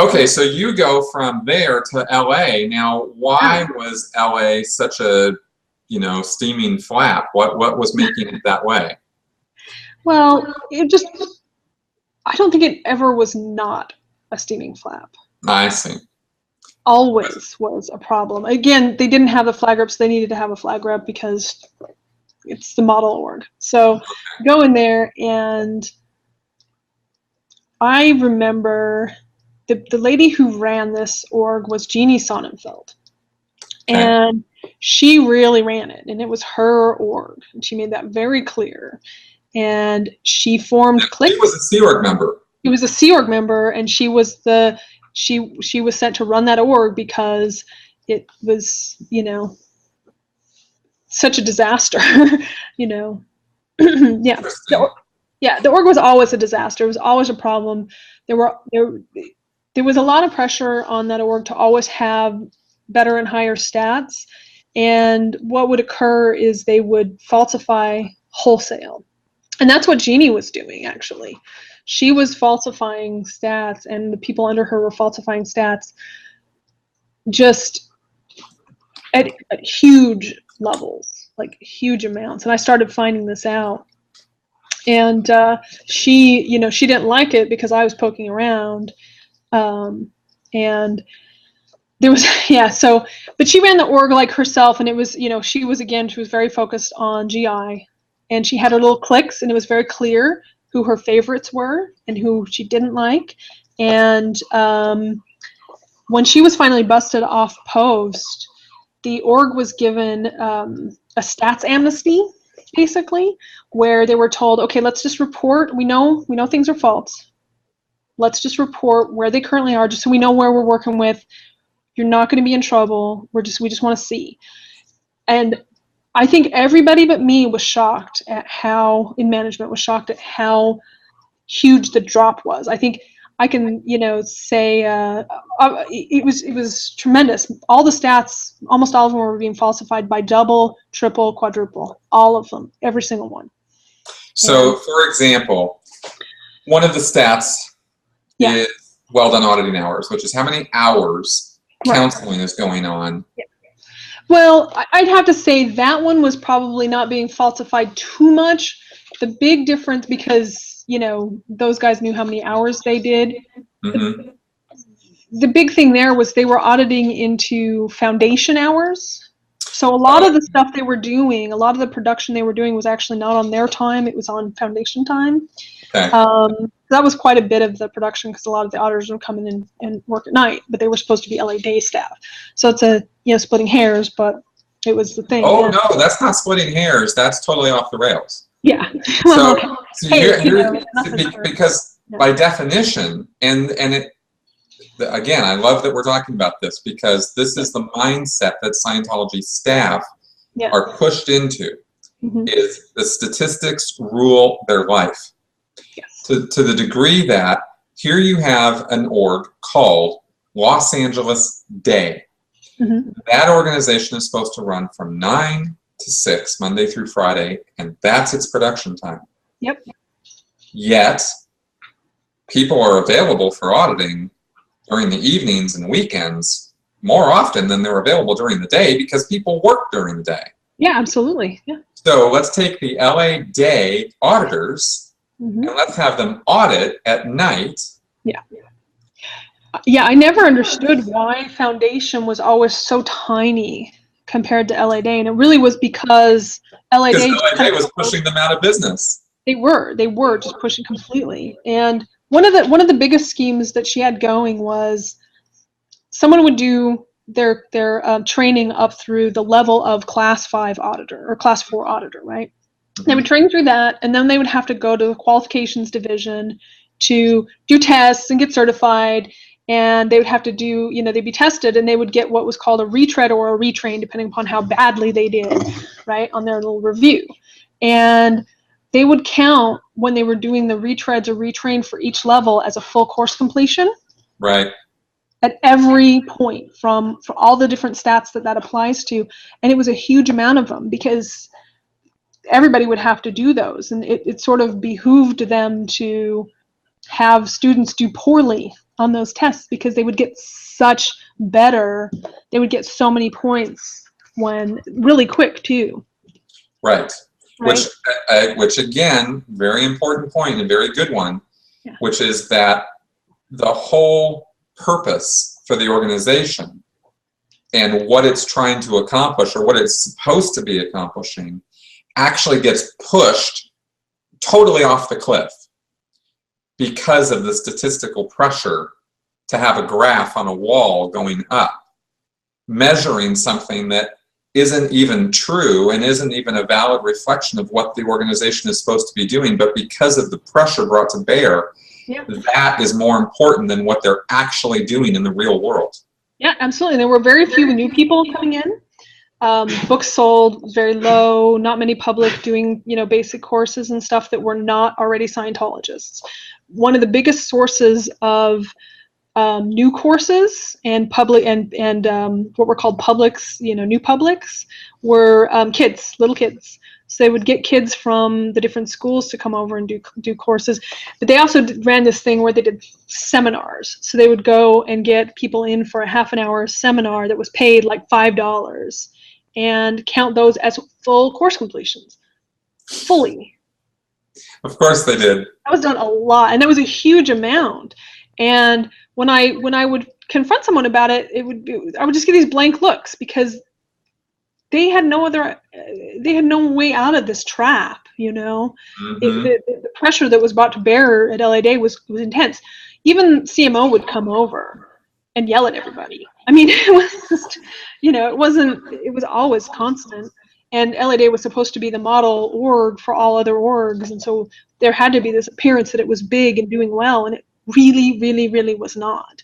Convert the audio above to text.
Okay, so you go from there to LA. Now, why was LA such a, steaming flap? What was making it that way? Well, I don't think it ever was not a steaming flap. I see. Always was a problem. Again, they didn't have the flag reps. They needed to have a flag rep because it's the model org. So go in there, and I remember the lady who ran this org was Jeannie Sonnenfeld. Okay. And she really ran it, and it was her org. And she made that very clear. And she formed cliques. She was a Sea Org member. She was a Sea Org member, and she was she was sent to run that org because it was, such a disaster. Yeah. The org was always a disaster. It was always a problem. There was a lot of pressure on that org to always have better and higher stats. And what would occur is they would falsify wholesale. And that's what Jeannie was doing, actually. She was falsifying stats, and the people under her were falsifying stats just at huge levels, like huge amounts. And I started finding this out. And she didn't like it because I was poking around. And there was, but she ran the org like herself, and it was, she was very focused on GI, and she had her little cliques, and it was very clear who her favorites were and who she didn't like. And when she was finally busted off post, the org was given a stats amnesty, basically, where they were told, okay, let's just report. We know things are false. Let's just report where they currently are, just so we know where we're working with. You're not going to be in trouble. We just want to see. And I think everybody but me was shocked at in management was shocked at how huge the drop was. I think I can, say it was tremendous. All the stats, almost all of them were being falsified by double, triple, quadruple, all of them, every single one. So, for example, one of the stats is well done auditing hours, which is how many hours counseling is going on. Yeah. Well, I'd have to say that one was probably not being falsified too much. The big difference, because those guys knew how many hours they did. Mm-hmm. The big thing there was they were auditing into foundation hours. So a lot of the stuff they were doing, a lot of the production they were doing was actually not on their time. It was on foundation time. Okay. That was quite a bit of the production, because a lot of the auditors would come in and work at night, but they were supposed to be LA day staff. So it's splitting hairs, but it was the thing. Oh, no, that's not splitting hairs. That's totally off the rails. Yeah. Well, because by definition, and it, again, I love that we're talking about this, because this is the mindset that Scientology staff are pushed into, is the statistics rule their life. Yes. To the degree that here you have an org called Los Angeles Day. Mm-hmm. That organization is supposed to run from 9 to 6, Monday through Friday, and that's its production time. Yep. Yet, people are available for auditing during the evenings and weekends more often than they're available during the day, because people work during the day. Yeah, absolutely. Yeah. So let's take the LA Day auditors and let's have them audit at night. Yeah. Yeah, I never understood why foundation was always so tiny compared to LA Day, and it really was because LA Day was pushing them out of business. They were just pushing completely. And one of the biggest schemes that she had going was someone would do their training up through the level of class 5 auditor or class 4 auditor, right? Mm-hmm. They would train through that, and then they would have to go to the qualifications division to do tests and get certified. And they would have to do, they'd be tested, and they would get what was called a retread or a retrain, depending upon how badly they did, right, on their little review. And they would count when they were doing the retreads or retrain for each level as a full course completion. Right. At every point for all the different stats that applies to. And it was a huge amount of them, because everybody would have to do those. And it sort of behooved them to have students do poorly on those tests because they would get they would get so many points when really quick too. Right. Which again, very important point and very good one, yeah. Which is that the whole purpose for the organization and what it's trying to accomplish or what it's supposed to be accomplishing actually gets pushed totally off the cliff because of the statistical pressure to have a graph on a wall going up, measuring something that isn't even true and isn't even a valid reflection of what the organization is supposed to be doing, but because of the pressure brought to bear, yeah. That is more important than what they're actually doing in the real world. Yeah, absolutely. There were very few new people coming in. Books sold was very low, not many public doing, basic courses and stuff that were not already Scientologists. One of the biggest sources of new courses and public and what were called publics, new publics, were little kids. So they would get kids from the different schools to come over and do courses. But they also ran this thing where they did seminars. So they would go and get people in for a half an hour seminar that was paid like $5 and count those as full course completions, fully. Of course they did. That was done a lot, and that was a huge amount. And when I would confront someone about it, I would just get these blank looks because they had no way out of this trap, Mm-hmm. The pressure that was brought to bear at LA Day was intense. Even CMO would come over and yell at everybody. I mean, it was just, it was always constant. And LA Day was supposed to be the model org for all other orgs. And so there had to be this appearance that it was big and doing well. And it really, really, really was not.